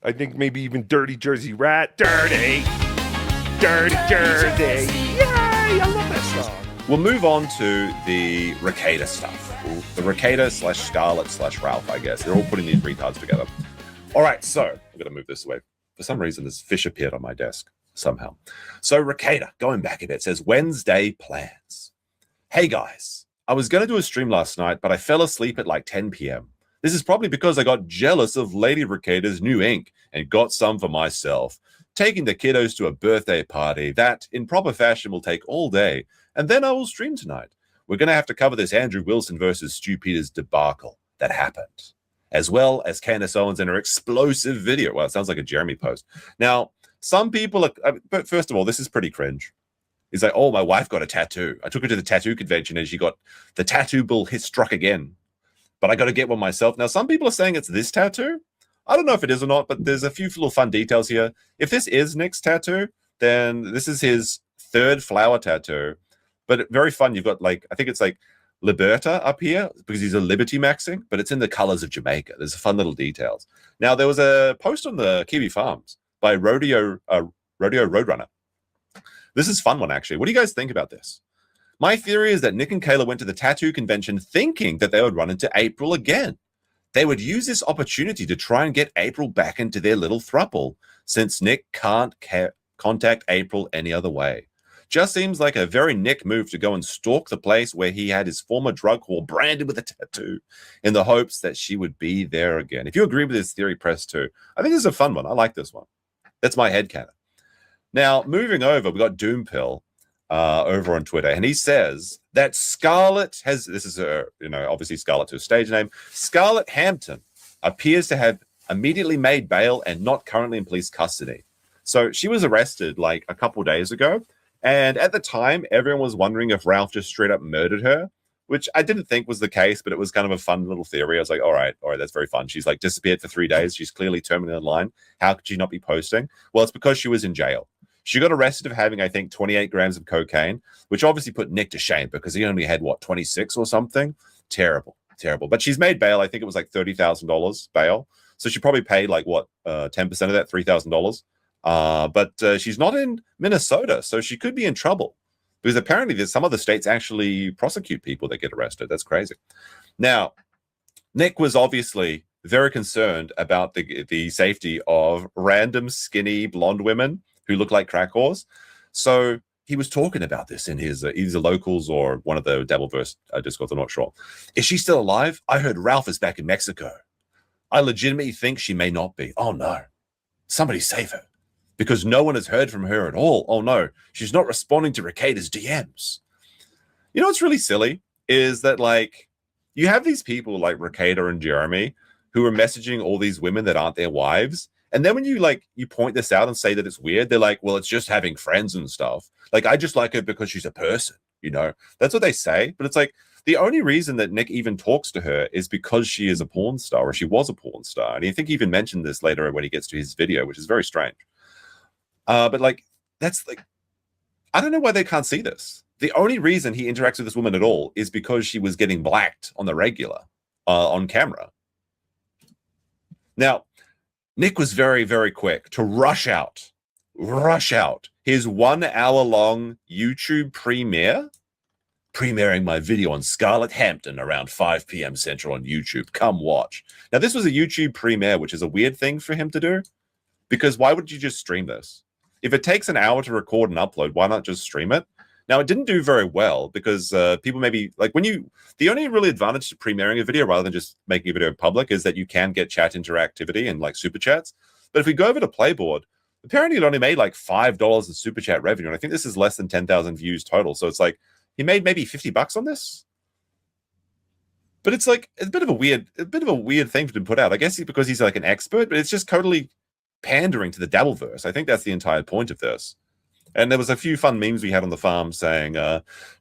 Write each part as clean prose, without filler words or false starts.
I think maybe even Dirty Jersey Rat. Dirty Jersey. Yay! I love that song. We'll move on to the Rekieta stuff. The Rekieta / Scarlett / Ralph, I guess. They're all putting these retards together. All right, so I'm going to move this away. For some reason, this fish appeared on my desk somehow. So Rekieta, going back a bit, says, Wednesday plans. Hey, guys. I was going to do a stream last night, but I fell asleep at like 10 p.m. This is probably because I got jealous of Lady Rekieta's new ink and got some for myself. Taking the kiddos to a birthday party that, in proper fashion, will take all day, and then I will stream tonight. We're going to have to cover this Andrew Wilson versus Stu Peters debacle that happened, as well as Candace Owens and her explosive video. Well, it sounds like a Jeremy post. Now, some people are, but first of all, this is pretty cringe. He's like, oh, my wife got a tattoo. I took her to the tattoo convention and she got the tattoo bull hit struck again. But I got to get one myself. Now, some people are saying it's this tattoo. I don't know if it is or not, but there's a few little fun details here. If this is Nick's tattoo, then this is his third flower tattoo. But very fun. You've got like, I think it's like Liberta up here because he's a Liberty maxing, but it's in the colors of Jamaica. There's fun little details. Now, there was a post on the Kiwi Farms by Rodeo Roadrunner. This is a fun one, actually. What do you guys think about this? My theory is that Nick and Kayla went to the tattoo convention thinking that they would run into April again. They would use this opportunity to try and get April back into their little throuple, since Nick can't contact April any other way. Just seems like a very Nick move to go and stalk the place where he had his former drug whore branded with a tattoo in the hopes that she would be there again. If you agree with this theory, press 2. I think this is a fun one. I like this one. That's my headcanon. Now, moving over, we got Doompill over on Twitter, and he says that Scarlett has, this is her, obviously Scarlett's her stage name, Scarlett Hampton appears to have immediately made bail and not currently in police custody. So she was arrested like a couple days ago, and at the time, everyone was wondering if Ralph just straight up murdered her, which I didn't think was the case, but it was kind of a fun little theory. I was like, all right, that's very fun. She's like disappeared for 3 days. She's clearly terminally online. How could she not be posting? Well, it's because she was in jail. She got arrested of having, I think, 28 grams of cocaine, which obviously put Nick to shame because he only had, 26 or something? Terrible. But she's made bail. I think it was like $30,000 bail. So she probably paid 10% of that, $3,000. But she's not in Minnesota, so she could be in trouble because apparently there's some other states actually prosecute people that get arrested. That's crazy. Now, Nick was obviously very concerned about the safety of random skinny blonde women who look like crack whores. So he was talking about this in his either locals or one of the Dabbleverse Discords, I'm not sure. Is she still alive? I heard Ralph is back in Mexico. I legitimately think she may not be. Oh no. Somebody save her. Because no one has heard from her at all. Oh no, she's not responding to Rekieta's DMs. You know what's really silly is that you have these people like Rekieta and Jeremy who are messaging all these women that aren't their wives. And then when you point this out and say that it's weird, they're like, well, it's just having friends and stuff. I just like her because she's a person, That's what they say. But it's the only reason that Nick even talks to her is because she is a porn star or she was a porn star. And I think he even mentioned this later when he gets to his video, which is very strange. But that's I don't know why they can't see this. The only reason he interacts with this woman at all is because she was getting blacked on the regular on camera. Now, Nick was very, very quick to rush out his 1 hour long YouTube premiering my video on Scarlett Hampton around 5 p.m. Central on YouTube. Come watch. Now, this was a YouTube premiere, which is a weird thing for him to do because why would you just stream this? If it takes an hour to record and upload, why not just stream it? Now, it didn't do very well because people maybe the only really advantage to premiering a video rather than just making a video public is that you can get chat interactivity and super chats. But if we go over to Playboard, apparently it only made $5 in super chat revenue. And I think this is less than 10,000 views total. So it's he made maybe $50 on this. But it's a bit of a weird thing to put out. I guess because he's an expert, but it's just totally pandering to the Dabbleverse. I think that's the entire point of this. And there was a few fun memes we had on the farm saying,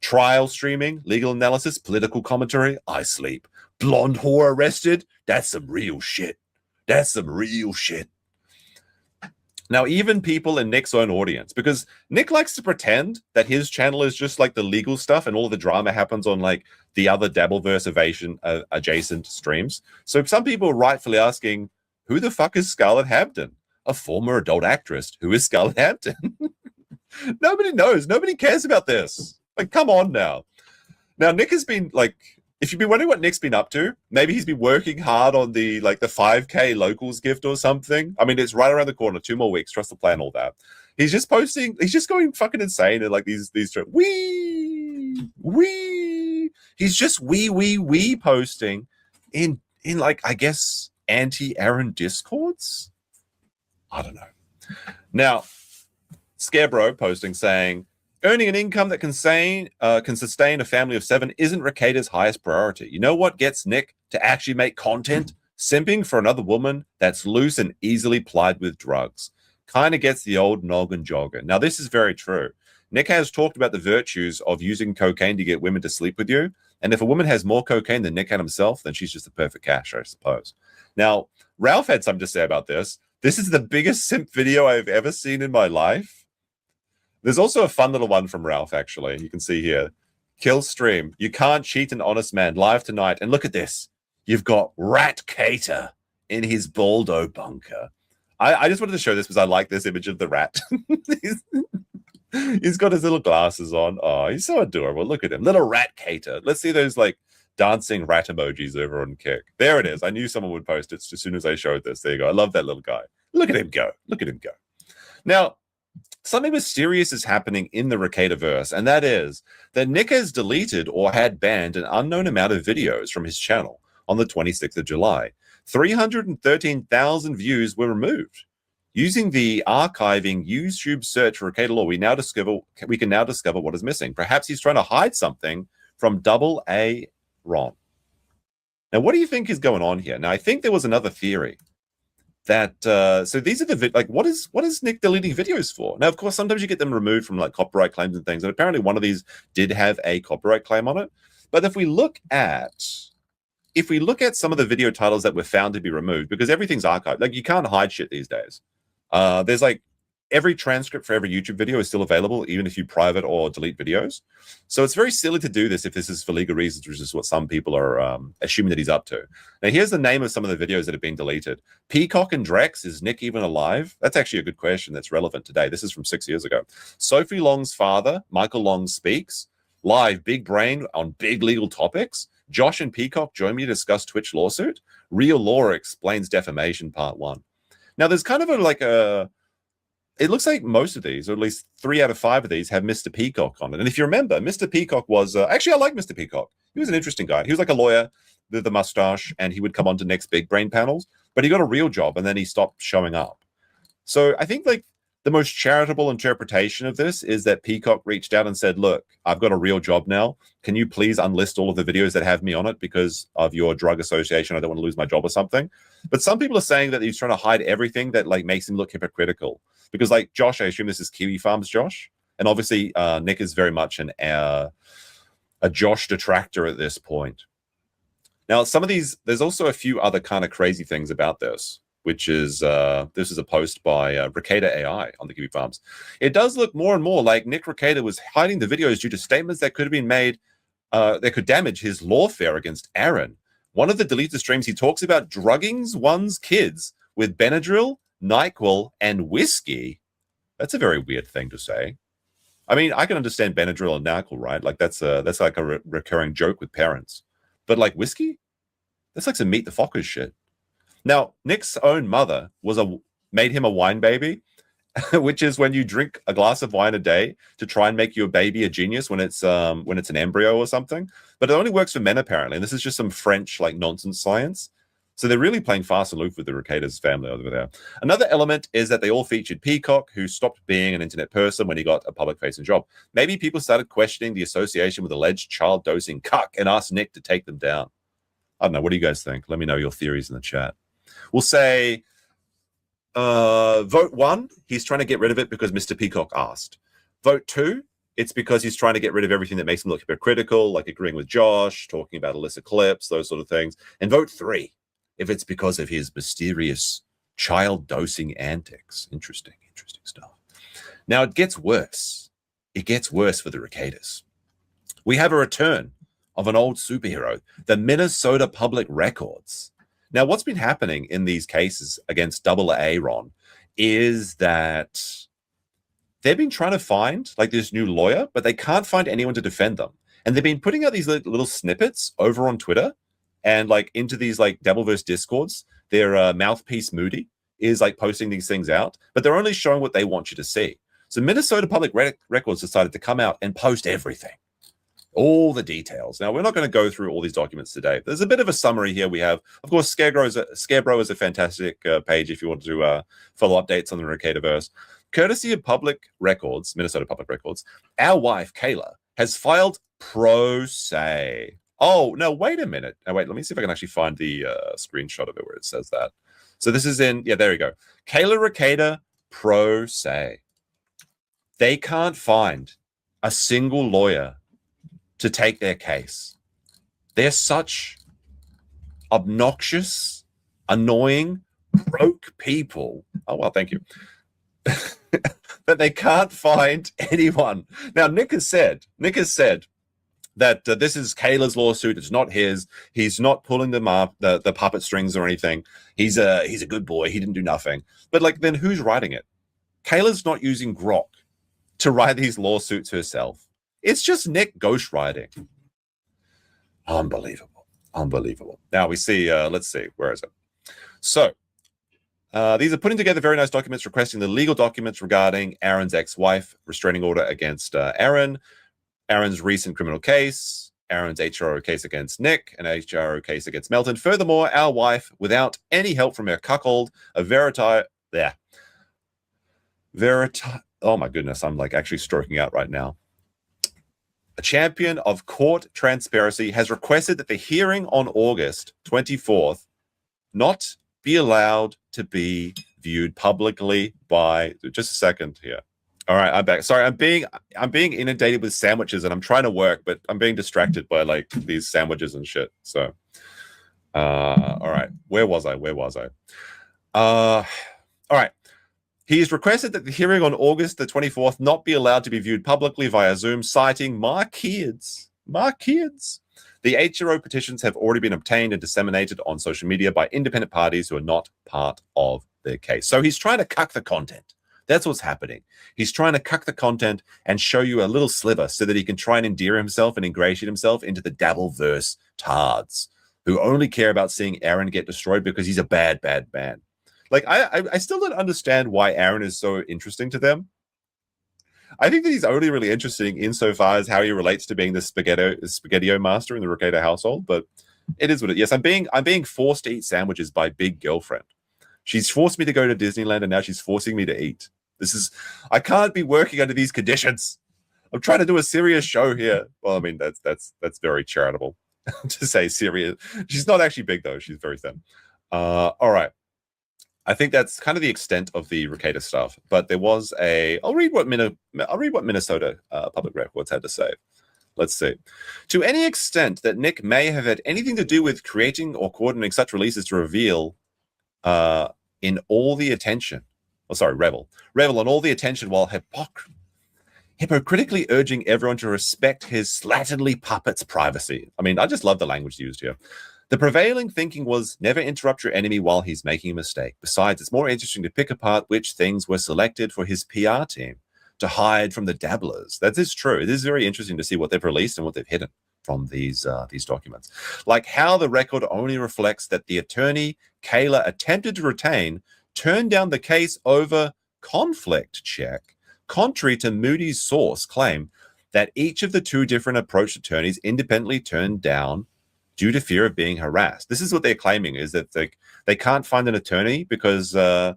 trial streaming, legal analysis, political commentary, I sleep. Blonde whore arrested? That's some real shit. Now, even people in Nick's own audience, because Nick likes to pretend that his channel is just the legal stuff and all of the drama happens on the other Dabbleverse adjacent streams. So some people are rightfully asking, Who the fuck is Scarlett Hampton? A former adult actress. Who is Scarlett Hampton? Nobody knows. Nobody cares about this. Like, come on now. Now, Nick has been like, if you've been wondering what Nick's been up to, maybe he's been working hard on the 5K locals gift or something. I mean, it's right around the corner, 2 more weeks, trust the plan, all that. He's just posting, he's just going fucking insane and like these wee. He's just wee posting in like, I guess, anti-Aaron discords? I don't know. Now, Scarebro posting saying, earning an income that can sustain a family of 7 isn't Rekieta's highest priority. You know what gets Nick to actually make content? Simping for another woman that's loose and easily plied with drugs. Kind of gets the old noggin jogger. Now, this is very true. Nick has talked about the virtues of using cocaine to get women to sleep with you. And if a woman has more cocaine than Nick had himself, then she's just the perfect catch, I suppose. Now, Ralph had something to say about this. This is the biggest simp video I've ever seen in my life. There's also a fun little one from Ralph, actually. You can see here. Kill stream. You can't cheat an honest man. Live tonight. And look at this. You've got Rekieta in his Balldo bunker. I just wanted to show this because I like this image of the rat. He's got his little glasses on. Oh, he's so adorable. Look at him. Little Rekieta. Let's see those like dancing rat emojis over on Kick. There it is. I knew someone would post it as soon as I showed this. There you go. I love that little guy. Look at him go. Look at him go. Now, something mysterious is happening in the Rekietaverse, and that is that Nick has deleted or had banned an unknown amount of videos from his channel on the 26th of July. 313,000 views were removed. Using the archiving YouTube search for Rekieta Law, we can now discover what is missing. Perhaps he's trying to hide something from Double A Ron. Now, what do you think is going on here? Now, I think there was another theory that so these are the what is Nick deleting videos for? Now, of course, sometimes you get them removed from like copyright claims and things, and apparently one of these did have a copyright claim on it. But if we look at some of the video titles that were found to be removed, because everything's archived, like you can't hide shit these days. There's like every transcript for every YouTube video is still available, even if you private or delete videos. So it's very silly to do this if this is for legal reasons, which is what some people are assuming that he's up to. Now, here's the name of some of the videos that have been deleted. Peacock and Drex, is Nick even alive? That's actually a good question that's relevant today. This is from 6 years ago. Sophie Long's father, Michael Long speaks. Live, big brain on big legal topics. Josh and Peacock join me to discuss Twitch lawsuit. Real Law explains defamation part 1. Now, there's kind of it looks like most of these, or at least 3 out of 5 of these, have Mr. Peacock on it. And if you remember, Mr. Peacock was... actually, I like Mr. Peacock. He was an interesting guy. He was like a lawyer with the mustache, and he would come on to Next Big Brain panels. But he got a real job, and then he stopped showing up. So I think like the most charitable interpretation of this is that Peacock reached out and said, look, I've got a real job now. Can you please unlist all of the videos that have me on it because of your drug association? I don't want to lose my job or something. But some people are saying that he's trying to hide everything that like makes him look hypocritical. Because like Josh, I assume this is Kiwi Farms Josh. And obviously Nick is very much a Josh detractor at this point. Now, some of these, there's also a few other kind of crazy things about this, which is, this is a post by Rekieta AI on the Kiwi Farms. It does look more and more like Nick Rekieta was hiding the videos due to statements that could have been made that could damage his lawfare against Aaron. One of the deleted streams, he talks about drugging one's kids with Benadryl, NyQuil, and whiskey. That's a very weird thing to say. I mean, I can understand Benadryl and NyQuil, right? Like that's like a recurring joke with parents. But like whiskey? That's like some Meet the Fockers shit. Now, Nick's own mother made him a wine baby, which is when you drink a glass of wine a day to try and make your baby a genius when it's an embryo or something. But it only works for men apparently, and this is just some French like nonsense science. So they're really playing fast and aloof with the Rekieta's family over there. Another element is that they all featured Peacock, who stopped being an internet person when he got a public-facing job. Maybe people started questioning the association with alleged child dosing cuck and asked Nick to take them down. I don't know. What do you guys think? Let me know your theories in the chat. We'll say vote 1, he's trying to get rid of it because Mr. Peacock asked. Vote 2, it's because he's trying to get rid of everything that makes him look hypocritical, like agreeing with Josh, talking about illicit clips, those sort of things. And vote 3, if it's because of his mysterious child dosing antics. Interesting stuff. Now it gets worse. It gets worse for the Rekietas. We have a return of an old superhero, the Minnesota Public Records. Now, what's been happening in these cases against Double Aaron is that they've been trying to find like this new lawyer, but they can't find anyone to defend them. And they've been putting out these little snippets over on Twitter and like into these like Dabbleverse discords. Their mouthpiece Moody is like posting these things out, but they're only showing what they want you to see. So Minnesota Public Records decided to come out and post everything, all the details. Now, we're not going to go through all these documents today. There's a bit of a summary here. We have, of course, Scarebro is a fantastic page if you want to follow updates on the Rekietaverse. Courtesy of Public Records, Minnesota Public Records, our wife, Kayla, has filed pro se. Oh, no, wait a minute. Now, wait, let me see if I can actually find the screenshot of it where it says that. So this is in, yeah, there you go. Kayla Rekieta, pro se. They can't find a single lawyer to take their case. They're such obnoxious, annoying, broke people. Oh, well, thank you. That they can't find anyone. Now, Nick has said that this is Kayla's lawsuit. It's not his. He's not pulling them up, the puppet strings or anything. He's a good boy. He didn't do nothing. But like, then who's writing it? Kayla's not using Grok to write these lawsuits herself. It's just Nick ghostwriting. Unbelievable. Unbelievable. Now we see, let's see, where is it? So these are putting together very nice documents requesting the legal documents regarding Aaron's ex-wife, restraining order against Aaron, Aaron's recent criminal case, Aaron's HRO case against Nick, and HRO case against Melton. Furthermore, our wife, without any help from her cuckold, oh my goodness, I'm like actually stroking out right now. A champion of court transparency has requested that the hearing on August 24th not be allowed to be viewed publicly by, just a second here. All right, I'm back. Sorry, I'm being inundated with sandwiches and I'm trying to work, but I'm being distracted by like these sandwiches and shit. So, all right, where was I? All right. He's requested that the hearing on August the 24th not be allowed to be viewed publicly via Zoom, citing my kids. The HRO petitions have already been obtained and disseminated on social media by independent parties who are not part of the case. So he's trying to cuck the content. That's what's happening. He's trying to cuck the content and show you a little sliver so that he can try and endear himself and ingratiate himself into the Dabbleverse tards who only care about seeing Aaron get destroyed because he's a bad, bad man. Like, I still don't understand why Aaron is so interesting to them. I think that he's only really interesting insofar as how he relates to being the spaghettio master in the Rekieta household, but it is what it is. Yes, I'm being forced to eat sandwiches by Big Girlfriend. She's forced me to go to Disneyland, and now she's forcing me to eat. I can't be working under these conditions. I'm trying to do a serious show here. Well, I mean, that's very charitable to say serious. She's not actually big, though. She's very thin. All right. I think that's kind of the extent of the Rekieta stuff. But there was I'll read what Minnesota Public Records had to say. Let's see. To any extent that Nick may have had anything to do with creating or coordinating such releases to revel in all the attention. Revel on all the attention while hypocritically urging everyone to respect his slatternly puppet's privacy. I mean, I just love the language used here. The prevailing thinking was never interrupt your enemy while he's making a mistake. Besides, it's more interesting to pick apart which things were selected for his PR team to hide from the dabblers. That is true. It is very interesting to see what they've released and what they've hidden from these documents. Like how the record only reflects that the attorney Kayla attempted to retain turned down the case over conflict check, contrary to Moody's source claim that each of the two different approach attorneys independently turned down due to fear of being harassed. This is what they're claiming, is that they can't find an attorney because, I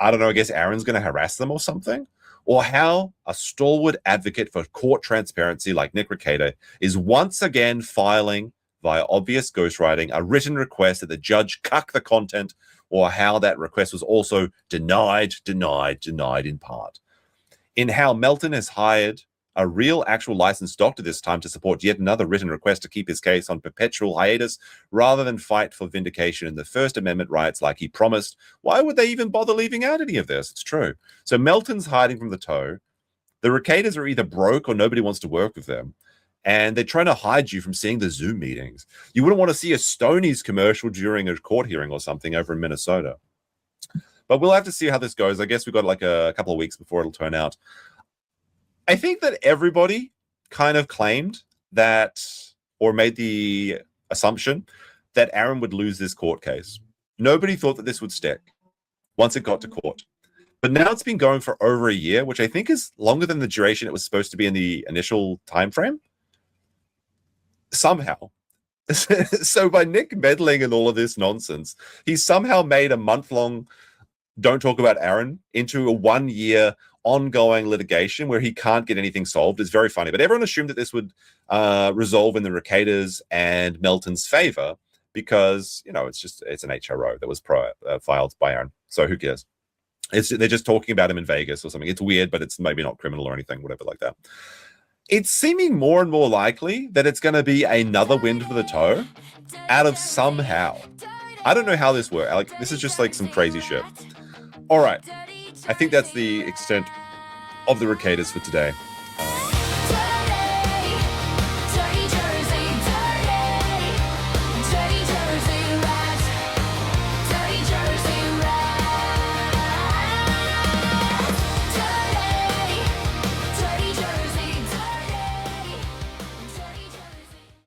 don't know, I guess Aaron's going to harass them or something. Or how a stalwart advocate for court transparency like Nick Rekieta is once again filing, via obvious ghostwriting, a written request that the judge cuck the content, or how that request was also denied in part. In how Melton has hired a real actual licensed doctor this time to support yet another written request to keep his case on perpetual hiatus rather than fight for vindication in the First Amendment rights like he promised. Why would they even bother leaving out any of this? It's true. So Melton's hiding from the toe. The Rekietas are either broke or nobody wants to work with them. and they're trying to hide you from seeing the Zoom meetings. You wouldn't want to see a Stoney's commercial during a court hearing or something over in Minnesota. But we'll have to see how this goes. I guess we've got like a couple of weeks before it'll turn out. I think that everybody kind of claimed that, or made the assumption that Aaron would lose this court case. Nobody thought that this would stick once it got to court. But now it's been going for over a year, which I think is longer than the duration it was supposed to be in the initial time frame. Somehow. So by Nick meddling in all of this nonsense, he's somehow made a month-long don't talk about Aaron into a 1-year ongoing litigation where he can't get anything solved. It's very funny. But everyone assumed that this would resolve in the Rekieta's and Melton's favor because, you know, it's an HRO that was filed by Aaron. So who cares? They're just talking about him in Vegas or something. It's weird, but it's maybe not criminal or anything, whatever like that. It's seeming more and more likely that it's going to be another wind for the toe out of somehow. I don't know how this works. Like, this is just like some crazy shit. All right. I think that's the extent of the Rekieta's for today.